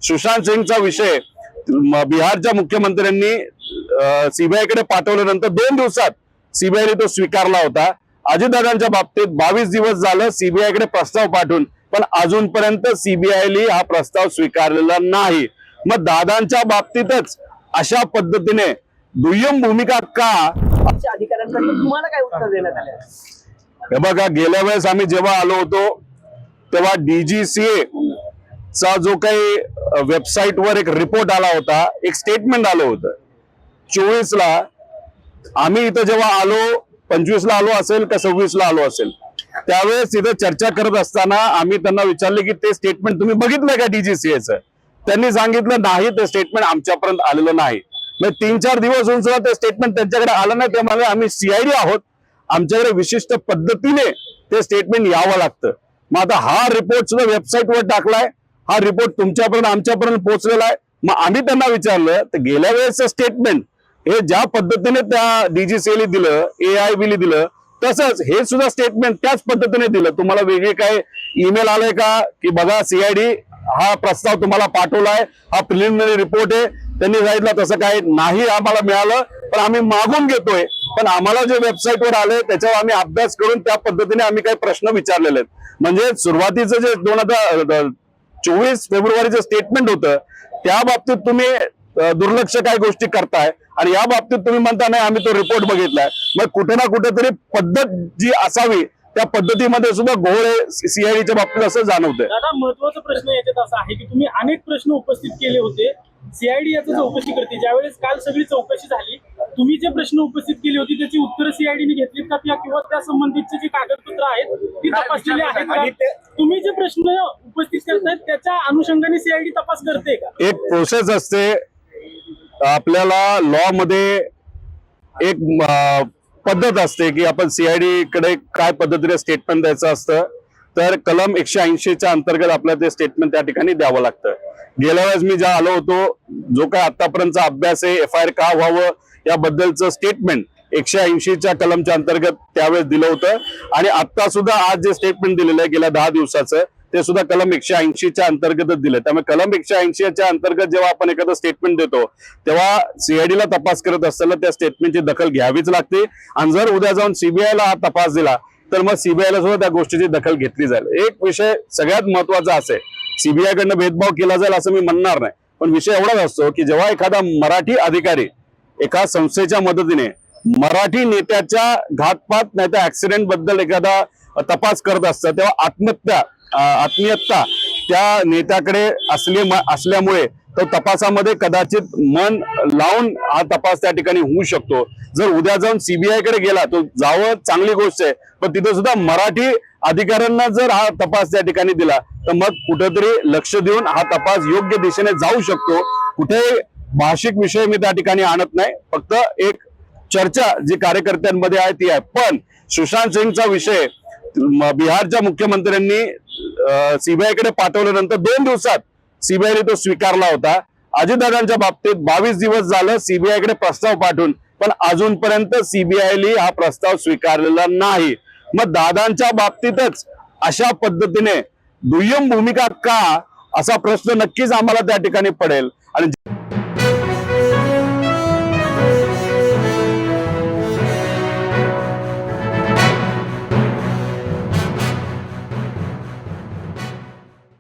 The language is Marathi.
सुशांत सिंगचा विषय बिहारच्या मुख्यमंत्र्यांनी सीबीआय कडे पाठवल्यानंतर 2 दिवसात सीबीआयने तो स्वीकारला होता। अजितदादांच्या बाबतीत 22 दिवस झालं सीबीआय कडे प्रस्ताव पाठवून, पण अजूनपर्यंत सीबीआयने हा प्रस्ताव स्वीकारलेला नाही। मग दादांच्या बाबतीतच अशा पद्धतीने दुय्यम भूमिका का? अधिकाऱ्यांकडून तुम्हाला काय उत्तर देण्यात आलं? हे बघा, गेल्या वेळेस आम्ही जेव्हा आलो होतो तेव्हा डीजीसीए चा जो काही वेबसाईटवर एक रिपोर्ट आला होता, एक स्टेटमेंट आलं होतं 24 ला। आम्ही इथं जेव्हा आलो 25 ला आलो असेल का 26 ला आलो असेल, त्यावेळेस इथं चर्चा करत असताना आम्ही त्यांना विचारले की ते स्टेटमेंट तुम्ही बघितलंय का डीजीसीएचं? त्यांनी सांगितलं नाही, ते स्टेटमेंट आमच्यापर्यंत आलेलं नाही। मग 3-4 दिवस होऊन सुद्धा ते स्टेटमेंट त्यांच्याकडे आलं नाही। त्यामुळे आम्ही सीआयडी आहोत, आमच्याकडे विशिष्ट पद्धतीने ते स्टेटमेंट यावं लागतं। मग आता हा रिपोर्ट सुद्धा वेबसाईटवर टाकलाय, हा रिपोर्ट तुमच्यापर्यंत आमच्यापर्यंत पोहोचलेला आहे। मग आम्ही त्यांना विचारलं तर गेल्या वेळेसचं स्टेटमेंट हे ज्या पद्धतीने त्या डीजीसीएने दिलं, एआयबीने दिलं, तसंच हे सुद्धा स्टेटमेंट त्याच पद्धतीने दिलं। तुम्हाला वेगळे काय ईमेल आलंय का की बघा सीआयडी हा प्रस्ताव तुम्हाला पाठवलाय, हा प्रिलिमिनरी रिपोर्ट आहे, त्यांनी सांगितलं तसं काही नाही आम्हाला मिळालं, पण आम्ही मागून घेतोय। पण आम्हाला जे वेबसाईटवर आले त्याच्यावर आम्ही अभ्यास करून त्या पद्धतीने आम्ही काही प्रश्न विचारलेले आहेत। म्हणजे सुरुवातीचं जे 2024 फेब्रुवारीचं स्टेटमेंट होतं त्या बाबतीत तुम्ही दुर्लक्ष काय गोष्टी करताय, आणि या बाबतीत तुम्ही म्हणता नाही आम्ही तो रिपोर्ट बघितलाय। मग कुठे ना कुठेतरी पद्धत जी असावी त्या पद्धतीमध्ये सुद्धा घोळ सीआयडीच्या बाबतीत असं जाणवतंय। दादा, महत्वाचा प्रश्न याच्यात असा आहे की तुम्ही अनेक प्रश्न उपस्थित केले होते, सीआयडी याचं चौकशी करते। ज्यावेळेस काल सगळी चौकशी झाली, तुम्ही जे प्रश्न उपस्थित केली होती त्याची उत्तरं सीआयडीने घेतलीत का, किंवा त्या संबंधितचे जे कागदपत्र आहेत ती तपासलेली आहेत का? तुम्ही जे प्रश्न उपस्थित करतायत त्याच्या अनुषंगाने सीआयडी तपास करते का? एक प्रोसेस असते आपल्याला लॉ मध्ये, एक पद्धत असते की आपण सीआयडी कडे काय पद्धतीने स्टेटमेंट द्यायचं असतं। तर कलम 180च्या अंतर्गत आपल्याला ते स्टेटमेंट त्या ठिकाणी द्यावं लागतं। गेल्या वेळेस मी ज्या आलो होतो, जो काय आतापर्यंतचा अभ्यास आहे एफआयआर का व्हावं याबद्दलचं स्टेटमेंट 180च्या कलमच्या अंतर्गत त्यावेळेस दिलं होतं, आणि आता सुद्धा आज जे स्टेटमेंट दिलेलं आहे गेल्या 10 दिवसाचं ते सुद्धा कलम 180च्या अंतर्गतच दिलं। त्यामुळे कलम 180च्या अंतर्गत जेव्हा आपण एखादं स्टेटमेंट देतो तेव्हा सीआयडीला तपास करत असताना त्या स्टेटमेंटची दखल घ्यावीच लागते। आणि जर उद्या जाऊन सीबीआयला हा तपास दिला तर मग सीबीआयला सुद्धा त्या गोष्टीची दखल घेतली जाईल। एक विषय सगळ्यात महत्वाचा असे, सीबीआय कडनं भेदभाव केला जाईल असं मी म्हणणार नाही, पण विषय एवढाच असतो की जेव्हा एखादा मराठी अधिकारी एका संस्थेच्या मदतीने मराठी नेत्याच्या घातपात नाही तर ऍक्सिडेंट बद्दल एखादा तपास करत असतं, तेव्हा आत्मीयता त्या नेत्याकडे असल्यामुळे तो तपासामध्ये कदाचित मन लावून हा तपास त्या ठिकाणी होऊ शकतो। जर उद्या जाऊन सीबीआय कडे गेला तो जावं, चांगली गोष्ट आहे, पण तिथे सुद्धा मराठी अधिकाऱ्यांना जर हा तपास त्या ठिकाणी दिला तर मग कुठेतरी लक्ष देऊन हा तपास योग्य दिशेने जाऊ शकतो। कुठे भाषिक विषय मी त्या ठिकाणी आणत नाही, फक्त एक चर्चा जी कार्यकर्त्यांमध्ये आहे ती आहे। पण सुशांत सिंगचा विषय बिहारच्या मुख्यमंत्र्यांनी सीबीआय कडे पाठवल्यानंतर 2 दिवसात सीबीआयने तो स्वीकारला होता। अजितदादांच्या बाबतीत 22 दिवस झालं सीबीआय कडे प्रस्ताव पाठवून, पण अजूनपर्यंत सीबीआयने हा प्रस्ताव स्वीकारलेला नाही। मग दादांच्या बाबतीतच अशा पद्धतीने दुय्यम भूमिका का, असा प्रश्न नक्कीच आम्हाला त्या ठिकाणी पडेल। आणि